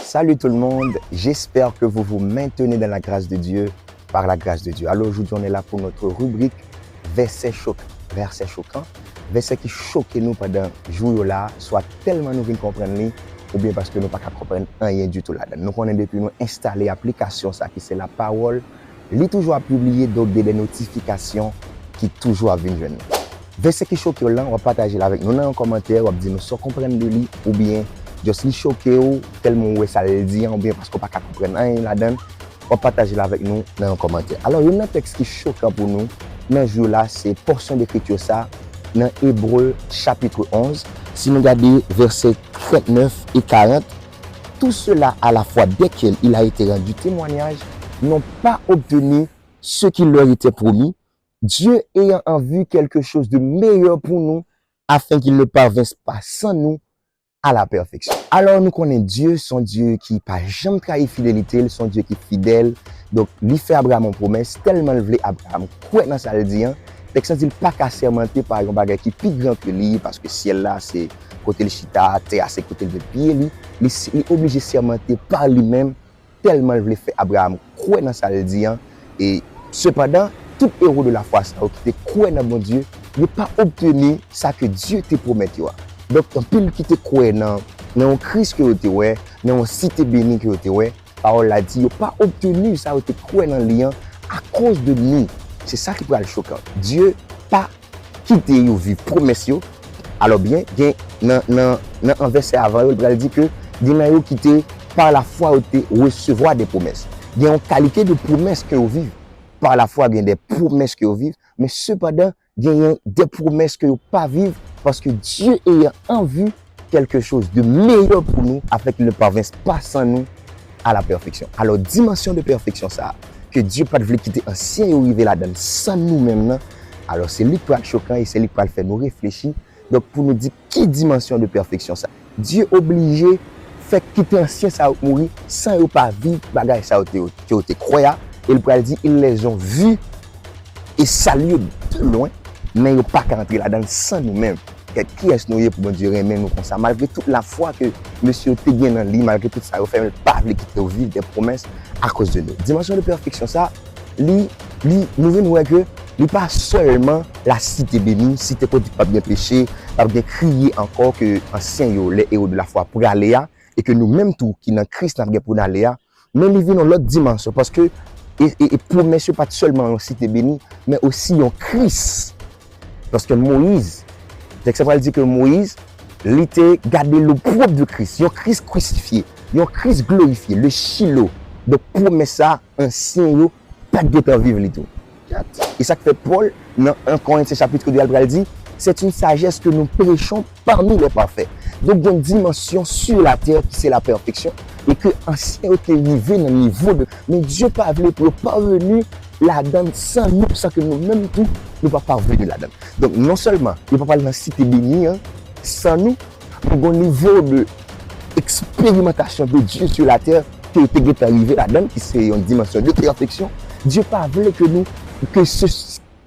Salut tout le monde, j'espère que vous vous maintenez dans la grâce de Dieu, par la grâce de Dieu. Alors aujourd'hui on est là pour notre rubrique Verset choquant. Verset choquant, verset qui choque nous pendant le jour là, soit tellement nous venons comprendre ou bien parce que nous ne pouvons pas comprendre rien du tout là-dedans. Nous connaissons depuis nous installer l'application, ça qui c'est la parole, lit toujours à publier donc des notifications qui toujours viennent nous. Verset qui choque là, on va partager avec nous dans un commentaire, on va dire nous soit comprendre de lui ou bien juste li choqué ou tellement ça le dit ou bien parce qu'on pas comprendre rien là-dedans, on va partager avec nous dans un commentaire. Alors il y a un texte qui choque pour nous dans ce jour là, c'est portion d'écriture ça dans Hébreux chapitre 11. Si nous regardons versets 39 et 40, tout cela à la fois dès qu'il a été rendu témoignage, n'ont pas obtenu ce qui leur était promis, Dieu ayant en vue quelque chose de meilleur pour nous, afin qu'il ne parvinsse pas sans nous à la perfection. Alors nous connaissons Dieu, son Dieu qui n'a jamais trahi fidélité, son Dieu qui est fidèle. Donc, il fait Abraham une promesse, tellement il voulait Abraham, quoi dans ça le dit, texte dit pas qu'à sermenter par un bagage qui est plus grand que lui, parce que ciel là, c'est côté le chita, terre, c'est côté le pied, lui, il est obligé de sermenter par lui-même, tellement il voulait faire Abraham, quoi dans ça le dit, et cependant, tout héros de la foi, qui était quoi dans mon Dieu, n'a pas obtenu ça que Dieu te promet. Donc, un pile qui te croit dans un Christ que tu es, dans une cité bénie que tu es, parole a dit, il n'a pas obtenu ça que tu crois dans le lien à cause de nous. C'est ça qui peut être choquant. Dieu n'a pas quitté ou vivre promesse. Alors bien, dans un verset avant, il dit que il a quitté par la foi ou recevoir des promesses. Il y a une qualité de promesse que vous vivez. Par la foi, il y a des promesses que vous vivez, mais cependant, il y a des promesses que vous ne pas vivre parce que Dieu ayant en vue quelque chose de meilleur pour nous afin qu'il ne parvinsse pas sans nous à la perfection. Alors, dimension de perfection, ça, que Dieu ne veut pas quitter ancien et arriver là-dedans sans nous-mêmes. Alors, c'est lui qui est choquant et c'est lui qui va faire nous réfléchir. Donc, pour nous dire qui dimension de perfection, ça, Dieu obligé fait quitter ancien ça mourir sans ne pas vivre bagage ça qui été croyant. Et il va dire ils les ont vus et salués de loin, mais ils n'ont pas qu'à rentrer là-dedans sans nous-mêmes. Qui est-ce nous pour Dieu aimer nous comme ça, malgré toute la foi que monsieur était bien dans lui, malgré tout ça, il fait pas quitter au vivre des promesses à cause de nous. Dimension de perfection, ça, nous venons voir que il pas seulement la cité bénie, cité qui pas bien péché, pas bien crier encore que anciens les héros de la foi pour aller là, et que nous-mêmes tout qui dans Christ n'a pour aller là, mais nous venons l'autre dimension parce que et promesse pas seulement en cité bénie, mais aussi en Christ. Parce que Moïse, texte va dire que Moïse, il était gardé le propre de Christ, un Christ crucifié, un Christ glorifié, le Shiloh. Donc promesse ça, ancien, pas de temps vivre les tout. Et ça que fait Paul, dans 1 Corinthiens chapitre 2, il dit, c'est une sagesse que nous prêchons parmi les parfaits. Donc il y a une dimension sur la terre qui c'est la perfection. Et que ancien était arrivé dans le niveau de... Mais Dieu pas voulu pour parvenir là-dedans sans nous, sans que nous-mêmes tout, nous pas parvenir là-dedans. Donc non seulement, il ne peut pas parler dans la cité bénie, sans nous, nous avons un niveau d'expérimentation de Dieu sur la terre qui était arrivé là-dedans, qui c'est une dimension de perfection. Dieu pas voulu que nous,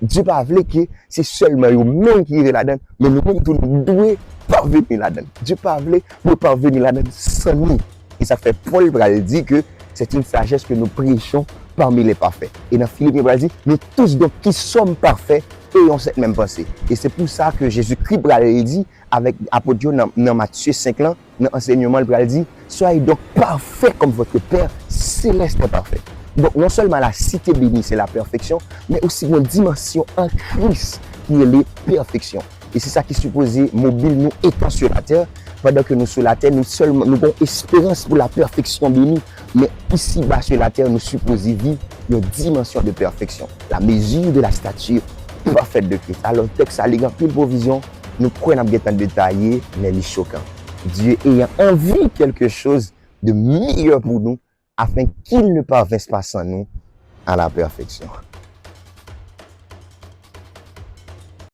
Dieu pas voulu que c'est seulement nous-mêmes qui est là-dedans, mais nous-mêmes tout nous devons parvenir là-dedans. Dieu pas voulu pour parvenir là-dedans sans nous. Et ça fait Paul dit que c'est une sagesse que nous prêchons parmi les parfaits. Et dans Philippe, il dit, nous tous donc qui sommes parfaits ayons cette même pensée. Et c'est pour ça que Jésus-Christ dit avec apôtre dans Matthieu 5 dans l'enseignement, il dit, soyez donc parfaits comme votre Père céleste est parfait. Donc non seulement la cité bénie, c'est la perfection, mais aussi une dimension en Christ qui est la perfection. Et c'est ça qui est supposé mobile nous étant sur la terre. Pendant que nous sur la terre, nous avons espérance pour la perfection bénie. Mais ici-bas sur la terre, nous supposons vivre une dimension de perfection. La mesure de la stature parfaite de Christ. Alors, le texte a les pile provision. Nous prenons un temps détaillé, mais il est choquant. Dieu ayant envie quelque chose de meilleur pour nous, afin qu'il ne parvinsse pas sans nous à la perfection.